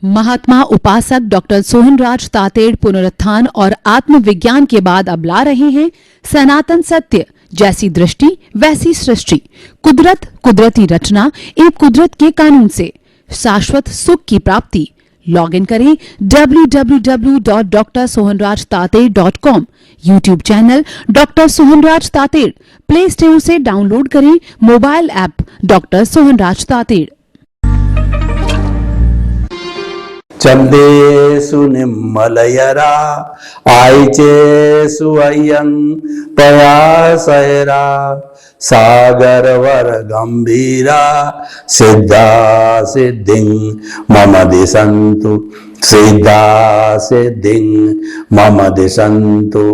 महात्मा उपासक डॉक्टर सोहनराज तातेड़ पुनरुत्थान और आत्मविज्ञान के बाद अब ला रहे हैं सनातन सत्य, जैसी दृष्टि वैसी सृष्टि, कुदरत, कुदरती रचना एवं कुदरत के कानून से शाश्वत सुख की प्राप्ति। लॉगिन करें www.drsohanrajtated.com, YouTube channel doctor Sohanraj Tated, play store से डाउनलोड करें mobile app doctor Sohanraj Tated. चंदेषु निम्मलयरा आयचेषु अय्यं प्रयासयरा सागरवर गंभीरा सिद्धा सिद्धिं मम दिशन्तु सिद्धा सिद्धिं मम दिशन्तु।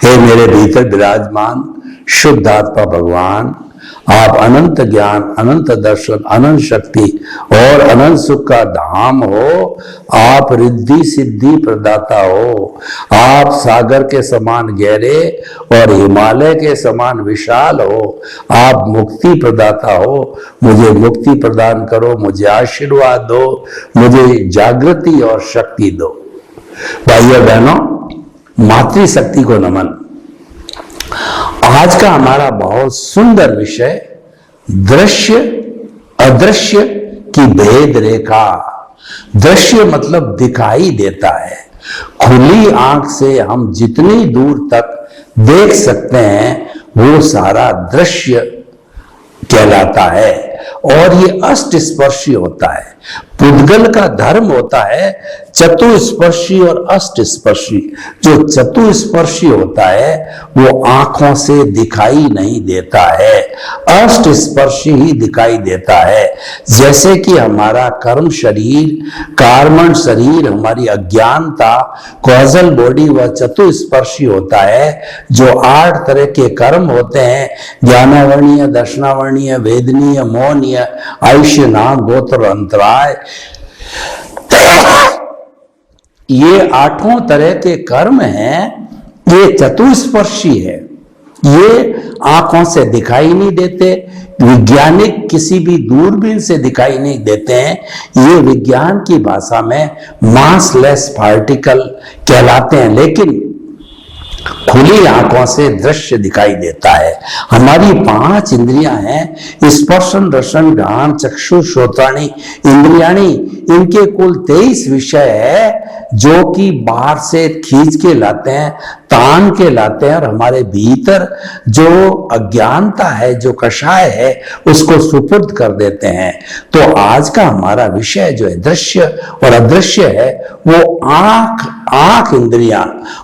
हे मेरे भीतर विराजमान शुद्ध आत्मा भगवान, आप अनंत ज्ञान, अनंत दर्शन, अनंत शक्ति और अनंत सुख का धाम हो। आप रिद्धि सिद्धि प्रदाता हो। आप सागर के समान गहरे और हिमालय के समान विशाल हो। आप मुक्ति प्रदाता हो। मुझे मुक्ति प्रदान करो, मुझे आशीर्वाद दो, मुझे जागृति और शक्ति दो। भाइयों बहनों, मातृशक्ति को नमन। आज का हमारा बहुत सुंदर विषय दृश्य अदृश्य की भेद रेखा। दृश्य मतलब दिखाई देता है। खुली आंख से हम जितनी दूर तक देख सकते हैं वो सारा दृश्य कहलाता है और ये अष्टस्पर्शी होता है। पुद्गल का धर्म होता है चतुस्पर्शी और अष्टस्पर्शी। जो चतुस्पर्शी होता है वो आंखों से दिखाई नहीं देता है, अष्टस्पर्शी ही दिखाई देता है। जैसे कि हमारा कर्म शरीर, कार्मण शरीर, हमारी अज्ञानता, कॉजल बॉडी वह चतुस्पर्शी होता है। जो 8 तरह के कर्म होते हैं, ज्ञानावर्णीय, दर्शनावर्णीय, वेदनीय, मौनीय, आयुष्य, नाम, गोत्र, अंतराय, ये 8 तरह के कर्म हैं। ये चतुस्पर्शी है। ये आंखों से दिखाई नहीं देते, वैज्ञानिक किसी भी दूरबीन से दिखाई नहीं देते हैं। ये विज्ञान की भाषा में मासलेस पार्टिकल कहलाते हैं, लेकिन खुली आंखों से दृश्य दिखाई देता है। हमारी 5 इंद्रियां हैं, स्पर्शन, रसन, घ्राण, चक्षु, श्रोत्राणि, इंद्रियाणि। इनके कुल 23 विषय है जो कि बाहर से खींच के लाते हैं, तान के लाते हैं और हमारे भीतर जो अज्ञानता है, जो कषाय है, उसको सुपुर्द कर देते हैं। तो आज का हमारा विषय जो है दृश्य और अदृश्य है, वो आंख इंद्रिया,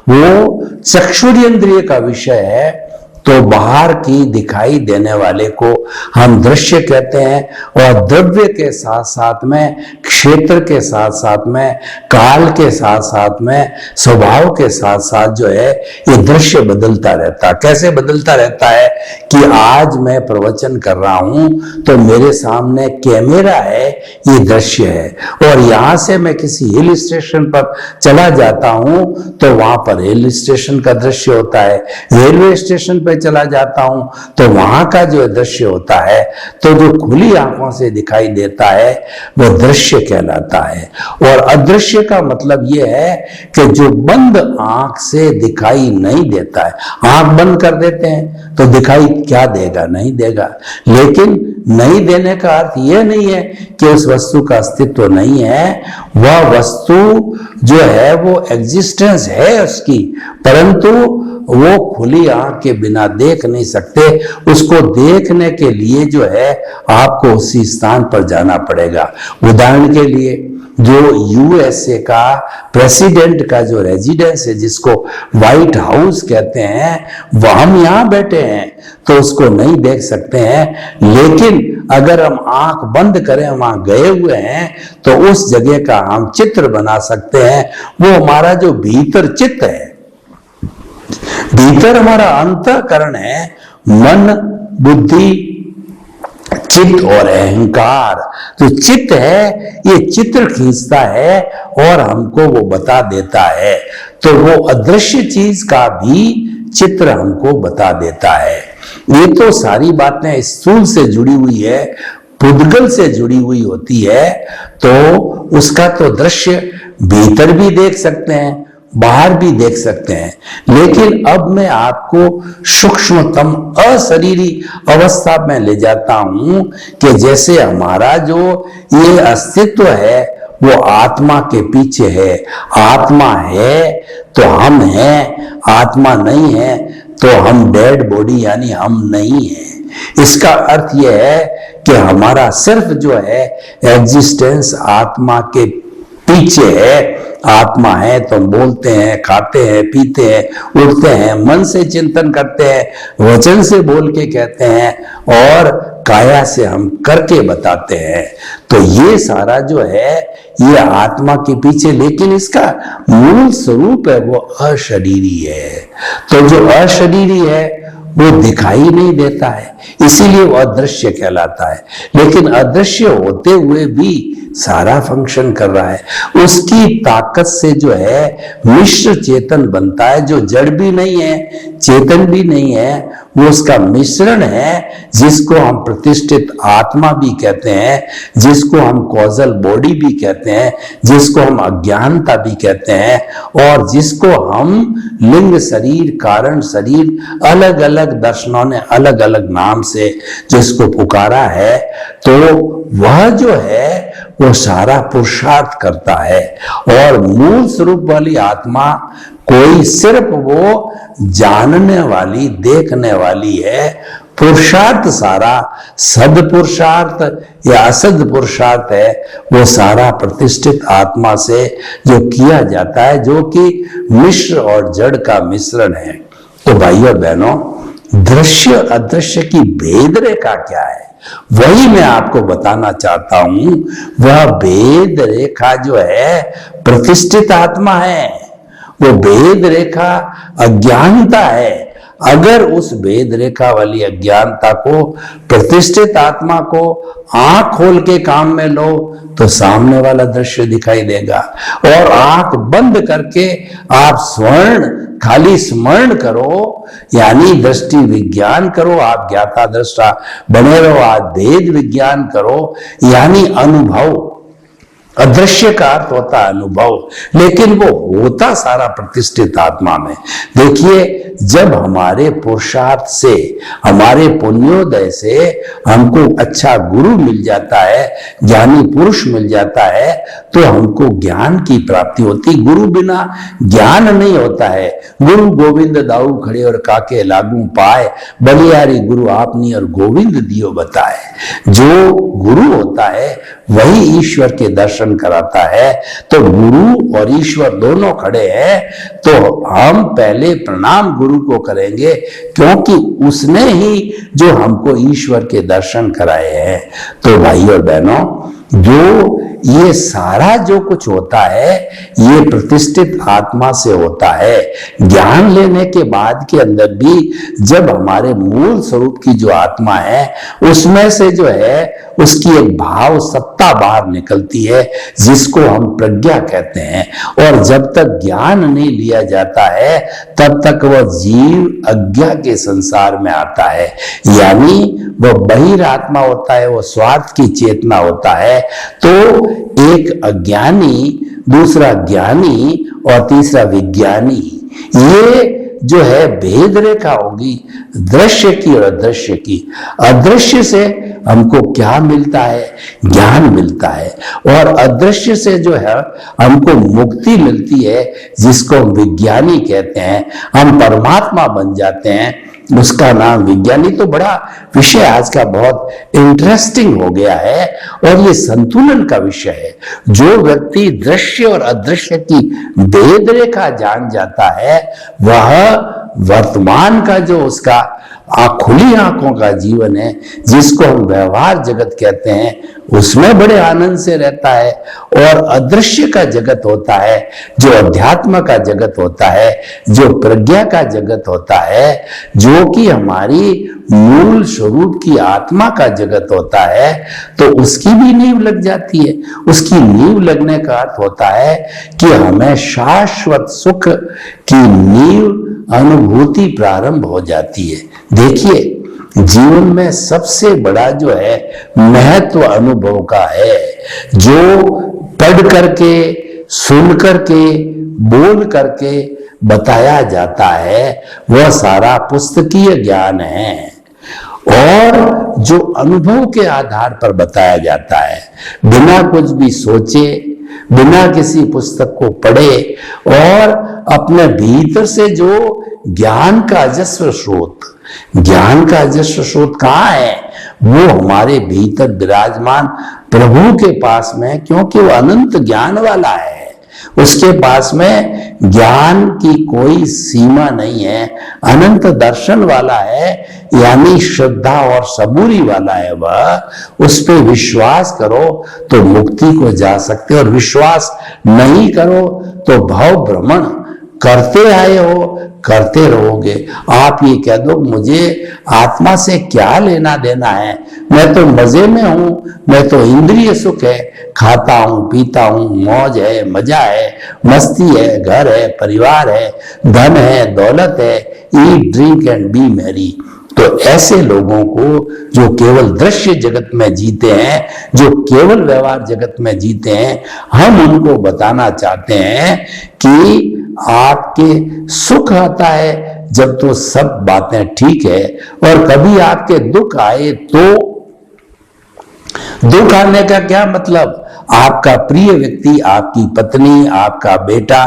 वो चक्षुरेंद्रिय का विषय है। तो बाहर की दिखाई देने वाले को हम दृश्य कहते हैं और द्रव्य के साथ साथ में, क्षेत्र के साथ साथ में, काल के साथ साथ में, स्वभाव के साथ साथ जो है ये दृश्य बदलता रहता है। कैसे बदलता रहता है कि आज मैं प्रवचन कर रहा हूं तो मेरे सामने कैमरा है, ये दृश्य है। और यहां से मैं किसी हिल स्टेशन पर चला जाता हूं तो वहां पर हिल स्टेशन का दृश्य होता है। रेलवे स्टेशन पर चला जाता हूं तो वहां का जो दृश्य होता है। तो जो खुली आंखों से दिखाई देता है वह दृश्य कहलाता है। और अदृश्य का मतलब यह है कि जो बंद आंख से दिखाई नहीं देता है। आंख बंद कर देते हैं तो दिखाई क्या देगा? नहीं देगा। लेकिन नहीं देने का अर्थ यह नहीं है कि उस वस्तु का अस्तित्व नहीं है। वह वस्तु जो है वो एग्जिस्टेंस है उसकी, परंतु वो खुली आंख के बिना देख नहीं सकते। उसको देखने के लिए जो है आपको उसी स्थान पर जाना पड़ेगा। उदाहरण के लिए जो यूएसए का प्रेसिडेंट का जो रेजिडेंस है, जिसको व्हाइट हाउस कहते हैं, वह हम यहां बैठे हैं तो उसको नहीं देख सकते हैं। लेकिन अगर हम आंख बंद करें, वहां गए हुए हैं, तो उस जगह का हम चित्र बना सकते हैं। वो हमारा जो भीतर चित्त है, भीतर हमारा अंतःकरण है, मन, बुद्धि, चित्त और अहंकार। जो चित्त है ये चित्र खींचता है और हमको वो बता देता है। तो वो अदृश्य चीज का भी चित्र हमको बता देता है। ये तो सारी बातें स्थूल से जुड़ी हुई है, पुद्गल से जुड़ी हुई होती है तो उसका तो दृश्य भीतर भी देख सकते हैं, बाहर भी देख सकते हैं। लेकिन अब मैं आपको सूक्ष्मतम अशरीरी अवस्था में ले जाता हूं कि जैसे हमारा जो ये अस्तित्व है वो आत्मा के पीछे है। आत्मा है तो हम हैं, आत्मा नहीं है तो हम डेड बॉडी यानी हम नहीं हैं। इसका अर्थ यह है कि हमारा सिर्फ जो है एग्जिस्टेंस आत्मा के पीछे है। आत्मा है तो हम बोलते हैं, खाते हैं, पीते हैं, उठते हैं, मन से चिंतन करते हैं, वचन से बोल के कहते हैं और काया से हम करके बताते हैं। तो ये सारा जो है ये आत्मा के पीछे, लेकिन इसका मूल स्वरूप है वो अशरीरी है। तो जो अशरीरी है वो दिखाई नहीं देता है, इसीलिए वो अदृश्य कहलाता है। लेकिन अदृश्य होते हुए भी सारा फंक्शन कर रहा है। उसकी ताकत से जो है मिश्र चेतन बनता है, जो जड़ भी नहीं है, चेतन भी नहीं है, वो उसका मिश्रण है, जिसको हम प्रतिष्ठित आत्मा भी कहते हैं, जिसको हम कॉजल बॉडी भी कहते हैं, जिसको हम अज्ञानता भी कहते हैं, और जिसको हम लिंग शरीर, कारण शरीर, अलग अलग दर्शनों ने अलग अलग नाम से जिसको पुकारा है। तो वह जो है वो सारा पुरुषार्थ करता है। और मूल स्वरूप वाली आत्मा कोई सिर्फ वो जानने वाली, देखने वाली है। पुरुषार्थ सारा सद पुरुषार्थ या असद पुरुषार्थ है, वो सारा प्रतिष्ठित आत्मा से जो किया जाता है, जो कि मिश्र और जड़ का मिश्रण है। तो भाइयों बहनों, दृश्य अदृश्य की भेद रेखा क्या है वही मैं आपको बताना चाहता हूं। वह भेद रेखा जो है प्रतिष्ठित आत्मा है, वो भेद रेखा अज्ञानता है। अगर उस भेद रेखा वाली अज्ञानता को प्रतिष्ठित आत्मा को आंख खोल के काम में लो तो सामने वाला दृश्य दिखाई देगा, और आंख बंद करके आप स्वर्ण खाली स्मरण करो यानी दृष्टि विज्ञान करो, आप ज्ञाता दृष्टा बने रहो, आप भेद विज्ञान करो यानी अनुभव। अदृश्य का अर्थ होता है अनुभव, लेकिन वो होता सारा प्रतिष्ठित आत्मा में। देखिए, जब हमारे पुरुषार्थ से, हमारे पुण्योदय से हमको अच्छा गुरु मिल जाता है, ज्ञानी पुरुष मिल जाता है, तो हमको ज्ञान की प्राप्ति होती। गुरु बिना ज्ञान नहीं होता है। गुरु गोविंद दाऊ खड़े और काके लागू पाए, बलियारी गुरु आपनी और गोविंद दियो बताए। जो गुरु होता है वही ईश्वर के दर्शन कराता है। तो गुरु और ईश्वर दोनों खड़े हैं, तो हम पहले प्रणाम गुरु को करेंगे, क्योंकि उसने ही जो हमको ईश्वर के दर्शन कराए हैं। तो भाइयों और बहनों, जो ये सारा जो कुछ होता है ये प्रतिष्ठित आत्मा से होता है। ज्ञान लेने के बाद के अंदर भी जब हमारे मूल स्वरूप की जो आत्मा है उसमें से जो है उसकी एक भाव सत्ता बाहर निकलती है, जिसको हम प्रज्ञा कहते हैं। और जब तक ज्ञान नहीं लिया जाता है तब तक वह जीव अज्ञा के संसार में आता है, यानी वह बहिरात्मा होता है, वो स्वार्थ की चेतना होता है। तो एक अज्ञानी, दूसरा ज्ञानी और तीसरा विज्ञानी, ये जो है भेद रेखा होगी दृश्य की और अदृश्य की। अदृश्य से हमको क्या मिलता है? ज्ञान मिलता है। और अदृश्य से जो है हमको मुक्ति मिलती है, जिसको हम विज्ञानी कहते हैं। हम परमात्मा बन जाते हैं, उसका नाम विज्ञानी। तो बड़ा विषय आज का बहुत इंटरेस्टिंग हो गया है, और ये संतुलन का विषय है। जो व्यक्ति दृश्य और अदृश्य की भेद रेखा जान जाता है, वह वर्तमान का जो उसका खुली आंखों का जीवन है, जिसको हम व्यवहार जगत कहते हैं, उसमें बड़े आनंद से रहता है। और अदृश्य का जगत होता है, जो अध्यात्म का जगत होता है, जो प्रज्ञा का जगत होता है, जो कि हमारी मूल स्वरूप की आत्मा का जगत होता है, तो उसकी भी नींव लग जाती है। उसकी नींव लगने का अर्थ होता है कि हमें शाश्वत सुख की नींव अनुभूति प्रारंभ हो जाती है। देखिए, जीवन में सबसे बड़ा जो है महत्व अनुभव का है। जो पढ़ करके, सुन करके, बोल करके बताया जाता है वह सारा पुस्तकीय ज्ञान है, और जो अनुभव के आधार पर बताया जाता है, बिना कुछ भी सोचे, बिना किसी पुस्तक को पढ़े, और अपने भीतर से जो ज्ञान का अजस्र स्रोत, ज्ञान का अजस्र स्रोत कहाँ है? वो हमारे भीतर विराजमान प्रभु के पास में, क्योंकि वो अनंत ज्ञान वाला है। उसके पास में ज्ञान की कोई सीमा नहीं है, अनंत दर्शन वाला है, यानी श्रद्धा और सबूरी वाला है वह। उस पे विश्वास करो तो मुक्ति को जा सकते हो, और विश्वास नहीं करो तो भव भ्रमण करते आए हो, करते रहोगे। आप ये कह दो मुझे आत्मा से क्या लेना देना है, मैं तो मजे में हूं, मैं तो इंद्रिय सुख है, खाता हूं, पीता हूं, मौज है, मजा है, मस्ती है, घर है, परिवार है, धन है, दौलत है, eat drink and B Mary. तो ऐसे लोगों को जो केवल दृश्य जगत में जीते हैं, जो केवल व्यवहार जगत में जीते हैं, हम उनको बताना चाहते हैं कि आपके सुख आता है जब तो सब बातें ठीक है, और कभी आपके दुख आए तो दुख आने का क्या मतलब? आपका प्रिय व्यक्ति, आपकी पत्नी, आपका बेटा,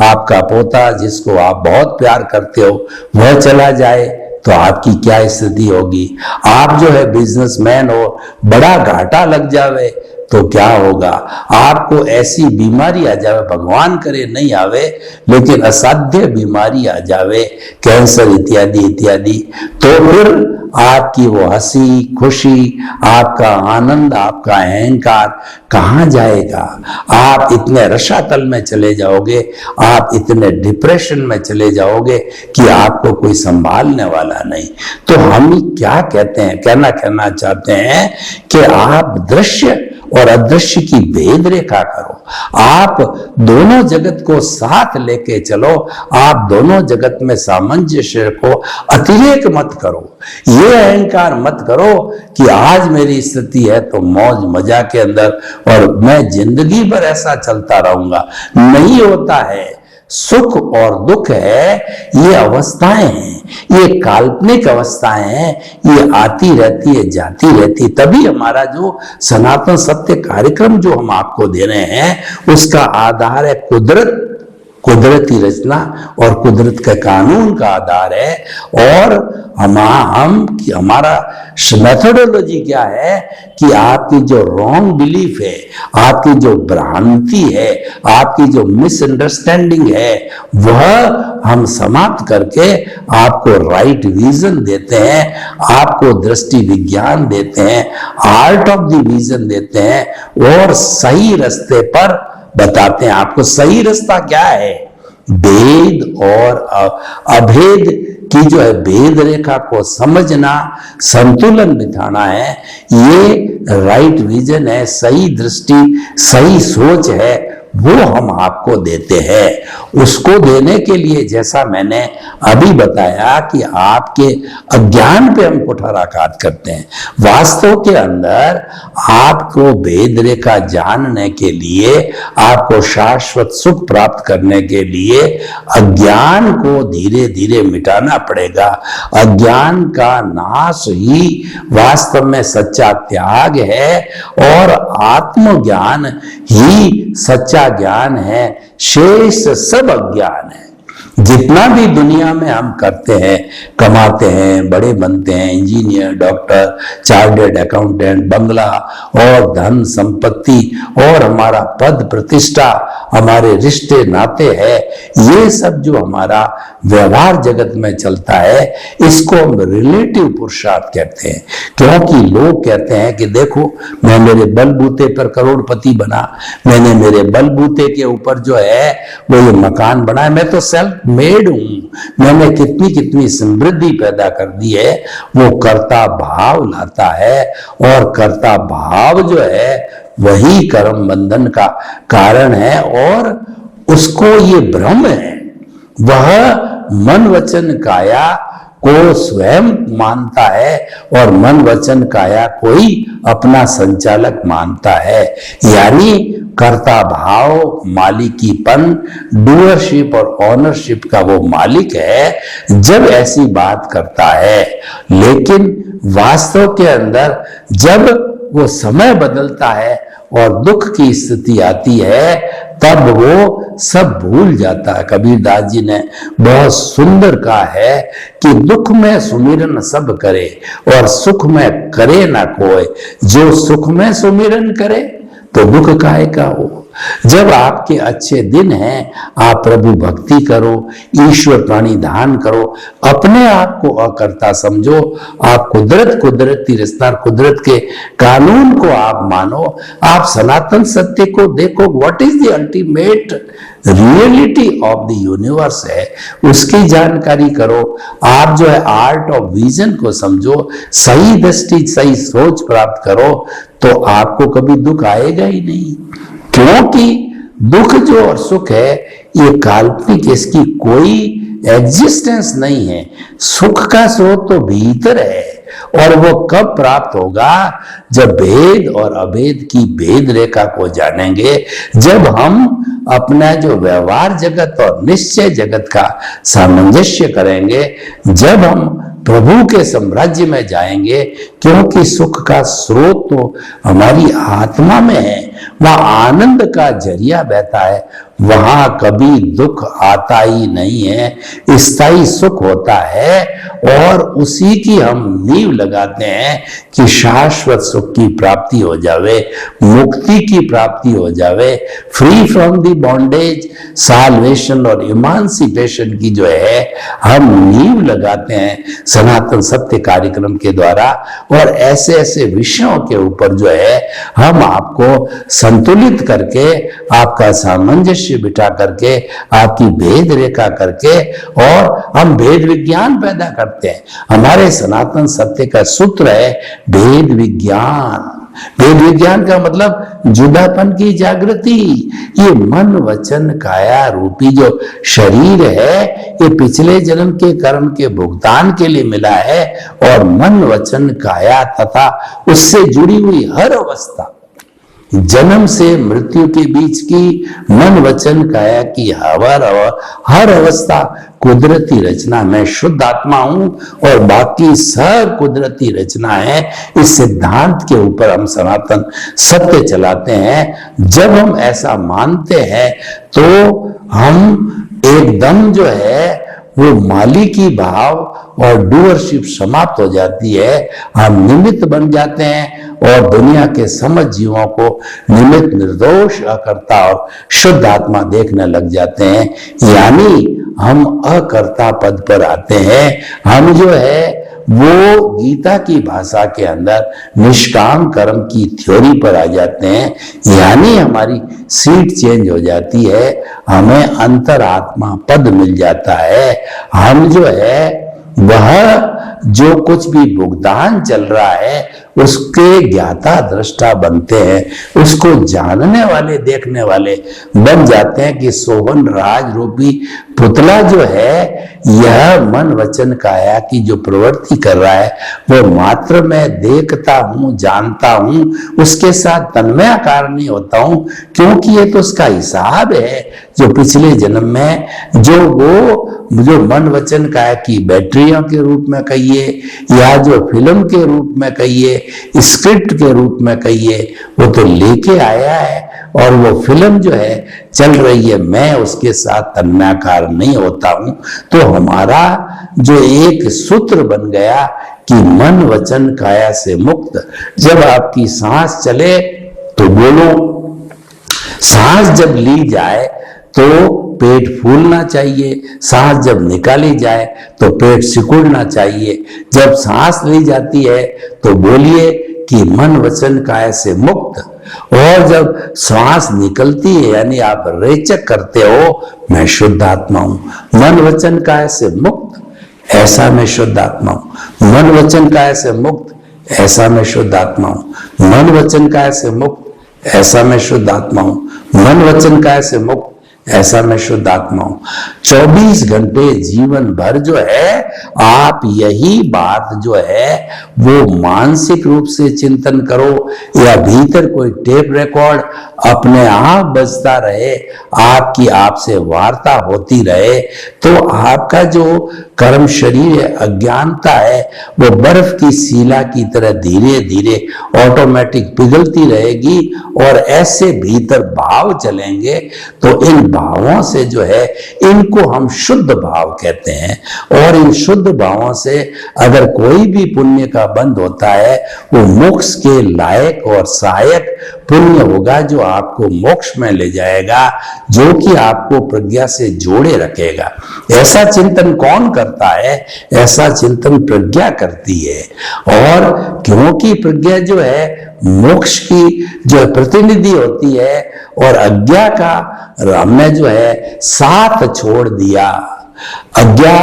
आपका पोता, जिसको आप बहुत प्यार करते हो, वह चला जाए तो आपकी क्या स्थिति होगी? आप जो है बिजनेसमैन हो, बड़ा घाटा लग जावे तो क्या होगा? आपको ऐसी बीमारी आ जावे, भगवान करे नहीं आवे, लेकिन असाध्य बीमारी आ जावे, कैंसर इत्यादि इत्यादि, तो फिर आपकी वो हंसी खुशी, आपका आनंद, आपका अहंकार कहाँ जाएगा? आप इतने रसातल में चले जाओगे, आप इतने डिप्रेशन में चले जाओगे कि आपको कोई संभालने वाला नहीं। तो हम क्या कहते हैं, कहना चाहते हैं कि आप दृश्य और अदृश्य की भेद रेखा करो, आप दोनों जगत को साथ लेके चलो, आप दोनों जगत में सामंजस्य को अतिरेक मत करो, ये अहंकार मत करो कि आज मेरी स्थिति है तो मौज मजा के अंदर और मैं जिंदगी भर ऐसा चलता रहूंगा। नहीं होता है। सुख और दुख है, ये अवस्थाएं हैं, ये काल्पनिक अवस्थाएं हैं, ये आती रहती है, जाती रहती है। तभी हमारा जो सनातन सत्य कार्यक्रम जो हम आपको दे रहे हैं, उसका आधार है कुदरत, कुदरती रचना और कुदरत के कानून का आधार है। और हमारा मेथोडोलॉजी क्या है कि आपकी जो रॉन्ग बिलीफ है, आपकी जो भ्रांति है, आपकी जो मिसअंडरस्टैंडिंग है, वह हम समाप्त करके आपको राइट विजन देते हैं, आपको दृष्टि विज्ञान देते हैं, आर्ट ऑफ द विजन देते हैं, और सही रास्ते पर बताते हैं। आपको सही रास्ता क्या है? भेद और अभेद की जो है भेद रेखा को समझना, संतुलन बिठाना है, ये राइट विजन है, सही दृष्टि, सही सोच है, वो हम आपको देते हैं। उसको देने के लिए जैसा मैंने अभी बताया कि आपके अज्ञान पे हम कुठाराघात करते हैं, वास्तव के अंदर आपको भेद रेखा जानने के लिए, आपको शाश्वत सुख प्राप्त करने के लिए अज्ञान को धीरे धीरे मिटाना पड़ेगा। अज्ञान का नाश ही वास्तव में सच्चा त्याग है, और आत्मज्ञान ही सच्चा ज्ञान है, शेष सब अज्ञान है। जितना भी दुनिया में हम करते हैं, कमाते हैं, बड़े बनते हैं, इंजीनियर, डॉक्टर, चार्टर्ड अकाउंटेंट, बंगला और धन संपत्ति और हमारा पद प्रतिष्ठा, हमारे रिश्ते नाते हैं, ये सब जो हमारा व्यवहार जगत में चलता है, इसको हम रिलेटिव पुरुषार्थ कहते हैं। क्योंकि लोग कहते हैं कि देखो मैं मेरे बलबूते पर करोड़पति बना, मैंने मेरे बलबूते के ऊपर जो है वो ये मकान बनाया, मैं तो सेल्फ मेड हूं, मैंने कितनी कितनी समृद्धि पैदा कर दी है। वो कर्ता भाव लाता है, और कर्ता भाव जो है वही कर्म बंधन का कारण है, और उसको ये भ्रम है, वह मन वचन काया को स्वयं मानता है और मन वचन काया कोई अपना संचालक मानता है। यानी कर्ता भाव, मालिकीपन, डूअरशिप और ऑनरशिप का वो मालिक है जब ऐसी बात करता है। लेकिन वास्तव के अंदर जब वो समय बदलता है और दुख की स्थिति आती है तब वो सब भूल जाता है। कबीरदास जी ने बहुत सुंदर कहा है कि दुख में सुमिरन सब करे और सुख में करे ना कोई। जो सुख में सुमिरन करे तो दुख काहे का हो। जब आपके अच्छे दिन हैं आप प्रभु भक्ति करो, ईश्वर प्राणी ध्यान करो, अपने आप को अकर्ता समझो, आप कुदरती रिश्ता, कुदरत के कानून को आप मानो, आप सनातन सत्य को देखो। What is the ultimate reality of the universe है उसकी जानकारी करो। आप जो है आर्ट ऑफ विजन को समझो, सही दृष्टि सही सोच प्राप्त करो तो आपको कभी दुख आएगा ही नहीं। क्योंकि दुख जो और सुख है ये काल्पनिक, इसकी कोई एग्जिस्टेंस नहीं है। सुख का स्रोत तो भीतर है और वो कब प्राप्त होगा, जब भेद और अभेद की भेद रेखा को जानेंगे, जब हम अपना जो व्यवहार जगत और निश्चय जगत का सामंजस्य करेंगे, जब हम प्रभु के साम्राज्य में जाएंगे। क्योंकि सुख का स्रोत तो हमारी आत्मा में है, वहां आनंद का जरिया बहता है, वहां कभी दुख आता ही नहीं है। स्थायी सुख होता है और उसी की हम नींव लगाते हैं कि शाश्वत सुख की प्राप्ति हो जावे, मुक्ति की प्राप्ति हो जावे, free from the bondage, salvation और इमांसिपेशन की जो है हम नींव लगाते हैं सनातन सत्य कार्यक्रम के द्वारा। और ऐसे ऐसे विषयों के ऊपर जो है हम आपको संतुलित करके, आपका सामंजस्य बिठा करके, आपकी भेद रेखा करके, और हम भेद विज्ञान पैदा करते हैं। हमारे सनातन सत्य का सूत्र है भेद विज्ञान। भेद विज्ञान का मतलब जुदापन की जागृति। ये मन वचन काया रूपी जो शरीर है ये पिछले जन्म के कर्म के भुगतान के लिए मिला है, और मन वचन काया तथा उससे जुड़ी हुई हर अवस्था, जन्म से मृत्यु के बीच की मन वचन काया की हर अवस्था कुदरती रचना। मैं शुद्ध आत्मा हूं और बाकी सब कुदरती रचना है। इस सिद्धांत के ऊपर हम सनातन सत्य चलाते हैं। जब हम ऐसा मानते हैं तो हम एकदम जो है वो मालिकी भाव और डूअरशिप समाप्त हो जाती है। हम निमित्त बन जाते हैं और दुनिया के समझ जीवों को निमित्त, निर्दोष, अकर्ता और शुद्ध आत्मा देखने लग जाते हैं। यानी हम अकर्ता पद पर आते हैं। हम जो है वो गीता की भाषा के अंदर निष्काम कर्म की थ्योरी पर आ जाते हैं। यानी हमारी सीट चेंज हो जाती है, हमें अंतरात्मा पद मिल जाता है। हम जो है वह जो कुछ भी भुगतान चल रहा है उसके ज्ञाता दृष्टा बनते हैं, उसको जानने वाले देखने वाले बन जाते हैं कि सोहन राज रूपी पुतला जो है यह मन वचन काया की जो प्रवृत्ति कर रहा है वो मात्र मैं देखता हूं, जानता हूं, उसके साथ तन्मयाकार नहीं होता हूं, क्योंकि ये तो उसका हिसाब है जो पिछले जन्म में जो मन वचन काया की बैटरियों के रूप में कहिए या जो फिल्म के रूप में कहिए, स्क्रिप्ट के रूप में कहिए, वो तो लेके आया है और वो फिल्म जो है चल रही है, मैं उसके साथ तन्मयाकार नहीं होता हूं। तो हमारा जो एक सूत्र बन गया कि मन वचन काया से मुक्त। जब आपकी सांस चले तो बोलो, सांस जब ली जाए तो पेट फूलना चाहिए, सांस जब निकाली जाए तो पेट सिकुड़ना चाहिए। जब सांस ली जाती है तो बोलिए कि मन वचन काया से मुक्त, और जब श्वास निकलती है यानी आप रेचक करते हो मैं शुद्ध आत्मा हूं, मन वचन काया से मुक्त, ऐसा मैं शुद्ध आत्मा हूं। मन वचन काया से मुक्त, ऐसा मैं शुद्ध आत्मा हूं। मन वचन काया से मुक्त, ऐसा मैं शुद्ध आत्मा हूं। मन वचन काया से मुक्त, ऐसा मैं शुद्ध आत्मा हूं। 24 घंटे जीवन भर जो है आप यही बात जो है वो मानसिक रूप से चिंतन करो, या भीतर कोई टेप रिकॉर्ड अपने आप बजता रहे, आपकी आपसे वार्ता होती रहे, तो आपका जो कर्म शरीर है, अज्ञानता है, वो बर्फ की सीला की तरह धीरे धीरे ऑटोमेटिक पिघलती रहेगी, और ऐसे भीतर भाव चलेंगे। तो इन भावों से जो है, इनको हम शुद्ध भाव कहते हैं, और इन शुद्ध भावों से अगर कोई भी पुण्य का बंध होता है, वो मोक्ष के लायक और सहायक पुण्य होगा, जो आपको मोक्ष में ले जाएगा, जो कि आपको प्रज्ञा से जोड़े रखेगा। ऐसा चिंतन कौन करता है? ऐसा चिंतन प्रज्ञा करती है। और क्योंकि प्रज्ञा जो है मोक्ष की जो प्रतिनिधि होती है, और अज्ञा का हमने जो है साथ छोड़ दिया, अज्ञा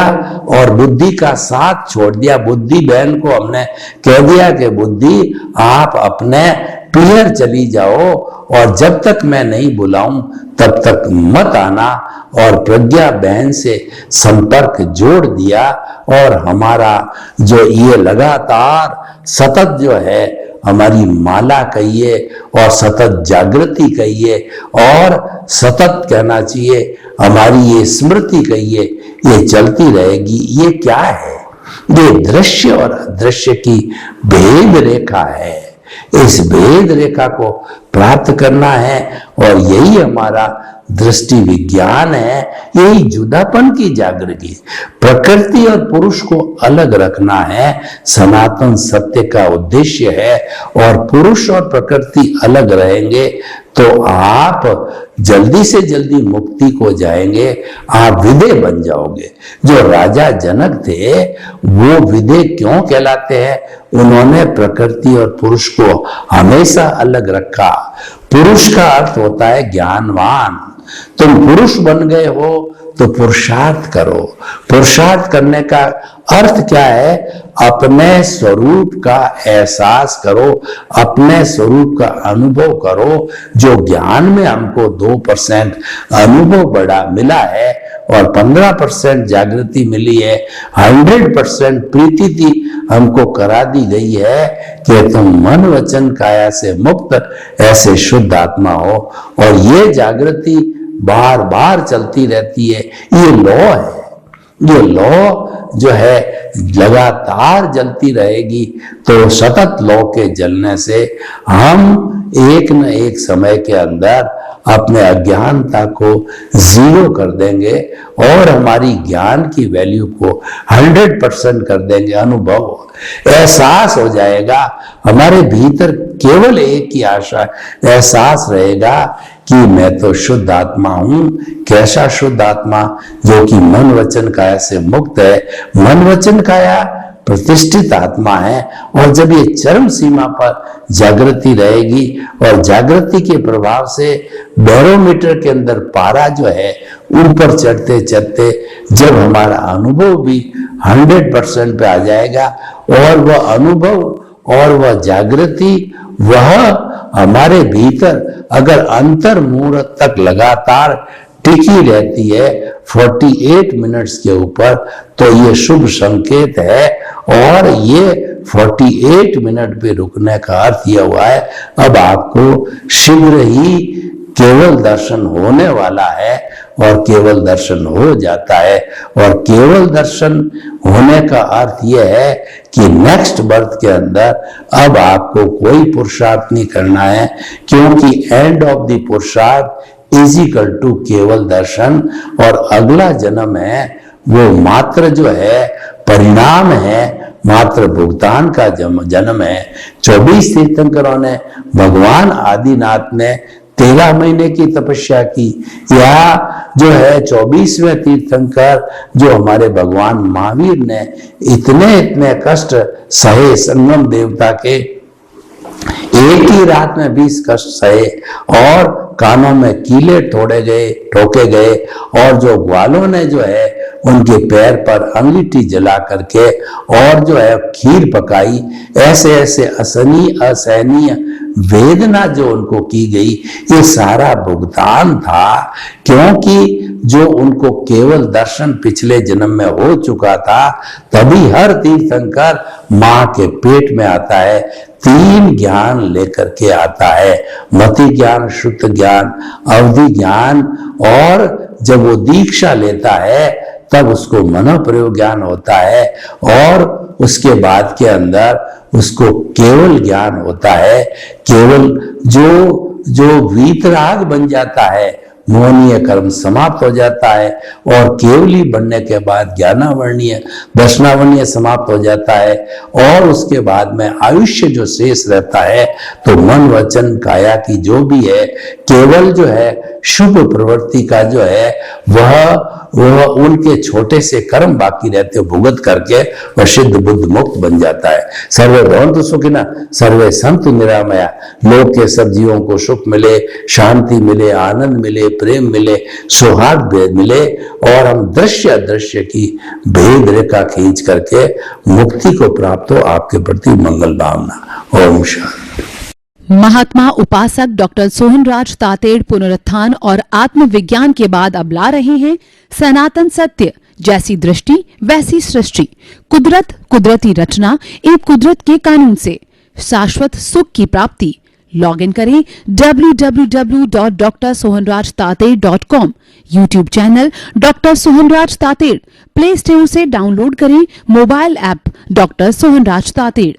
और बुद्धि का साथ छोड़ दिया। बुद्धि बहन को हमने कह दिया कि बुद्धि आप अपने पीहर चली जाओ, और जब तक मैं नहीं बुलाऊं तब तक मत आना, और प्रज्ञा बहन से संपर्क जोड़ दिया, और हमारा जो ये लगातार सतत जो है हमारी माला कहिए, और सतत जागृति कहिए, और सतत कहना चाहिए हमारी ये स्मृति कहिए, ये चलती रहेगी। ये क्या है? ये दृश्य और अदृश्य की भेद रेखा है। इस भेद रेखा को प्राप्त करना है, और यही हमारा दृष्टि विज्ञान है, यही जुदापन की जागृति। प्रकृति और पुरुष को अलग रखना है, सनातन सत्य का उद्देश्य है। और पुरुष और प्रकृति अलग रहेंगे तो आप जल्दी से जल्दी मुक्ति को जाएंगे, आप विदेह बन जाओगे। जो राजा जनक थे वो विदेह क्यों कहलाते हैं? उन्होंने प्रकृति और पुरुष को हमेशा अलग रखा। पुरुष का अर्थ होता है ज्ञानवान। तुम पुरुष बन गए हो तो पुरुषार्थ करो। पुरुषार्थ करने का अर्थ क्या है? अपने स्वरूप का एहसास करो, अपने स्वरूप का अनुभव करो। जो ज्ञान में हमको 2% अनुभव बड़ा मिला है और 15% जागृति मिली है, 100% प्रीति थी हमको करा दी गई है कि तुम मन वचन काया से मुक्त ऐसे शुद्ध आत्मा हो। और ये जागृति बार बार चलती रहती है। ये लॉ है, ये लॉ जो है लगातार जलती रहेगी। तो सतत लॉ के जलने से हम एक न एक समय के अंदर अपने अज्ञानता को जीरो कर देंगे और हमारी ज्ञान की वैल्यू को 100% कर देंगे। अनुभव एहसास हो जाएगा। हमारे भीतर केवल एक ही आशा एहसास रहेगा कि मैं तो शुद्ध आत्मा हूं। कैसा शुद्ध आत्मा? जो कि मन वचन काया से मुक्त है। मन वचन काया प्रतिष्ठित आत्मा है। और जब ये चरम सीमा पर जागृति रहेगी और जागृति के प्रभाव से बैरोमीटर के अंदर पारा जो है ऊपर चढ़ते चढ़ते जब हमारा अनुभव भी 100% पे आ जाएगा और वह अनुभव और वह जागृति वह हमारे भीतर अगर अंतर मुहूर्त तक लगातार टिकी रहती है 48 मिनट्स के ऊपर, तो ये शुभ संकेत है। और ये 48 मिनट पे रुकने का अर्थ यह हुआ है अब आपको शीघ्र ही केवल दर्शन होने वाला है और केवल दर्शन हो जाता है। और केवल दर्शन होने का अर्थ यह है कि नेक्स्ट बर्थ के अंदर अब आपको कोई पुरुषार्थ नहीं करना है, क्योंकि एंड ऑफ द पुरुषार्थ इज इक्वल टू केवल दर्शन। और अगला जन्म है वो मात्र जो है परिणाम है, मात्र भुगतान का जन्म है। 24 तीर्थंकरों ने, भगवान आदिनाथ ने 13 महीने की तपस्या की, या जो है 24वें तीर्थंकर जो हमारे भगवान महावीर ने इतने कष्ट सहे संगम देवता के, एक ही रात में 20 कष्ट सहे और कानों में कीले ठोके गए और जो ग्वालों ने जो है उनके पैर पर अंगीठी जला करके और जो है खीर पकाई। ऐसे ऐसे असहनीय वेदना जो उनको की गई, ये सारा भुगतान था, क्योंकि जो उनको केवल दर्शन पिछले जन्म में हो चुका था, तभी हर तीर्थंकर मां के पेट में आता है, 3 ज्ञान लेकर के आता है, मति ज्ञान, शुद्ध ज्ञान, अवधि ज्ञान, और जब वो दीक्षा लेता है तब उसको मनोप्रयोग ज्ञान होता है, और उसके बाद के अंदर उसको केवल ज्ञान होता है। केवल जो वीतराग बन जाता है, मोहनीय कर्म समाप्त हो जाता है, और केवली बनने के बाद ज्ञानावर्णीय, दर्शनावर्णीय समाप्त हो जाता है, और उसके बाद में आयुष्य जो शेष रहता है, तो मन वचन काया की जो भी है, केवल जो है शुभ प्रवृत्ति का जो है वह उनके छोटे से कर्म बाकी रहते भुगत करके वह सिद्ध बुद्ध मुक्त बन जाता है। सर्वे भवन्तु सुखिनः, सर्वे सन्तु निरामया। लोक के सब जीवों को सुख मिले, शांति मिले, आनंद मिले, प्रेम मिले, सौहार्द मिले, और हम दृश्य अदृश्य की भेद रेखा खींच करके मुक्ति को प्राप्त हो। आपके प्रति मंगल भावना। ओम शांति। महात्मा उपासक डॉक्टर सोहनराज तातेड़ पुनरुत्थान और आत्मविज्ञान के बाद अब ला रहे हैं सनातन सत्य, जैसी दृष्टि वैसी सृष्टि, कुदरत, कुदरती रचना एवं कुदरत के कानून से शाश्वत सुख की प्राप्ति। लॉग इन करें www.drsohanrajtater.com, YouTube channel doctor Sohanraj Tated, play store से डाउनलोड करें mobile app doctor Sohanraj Tated.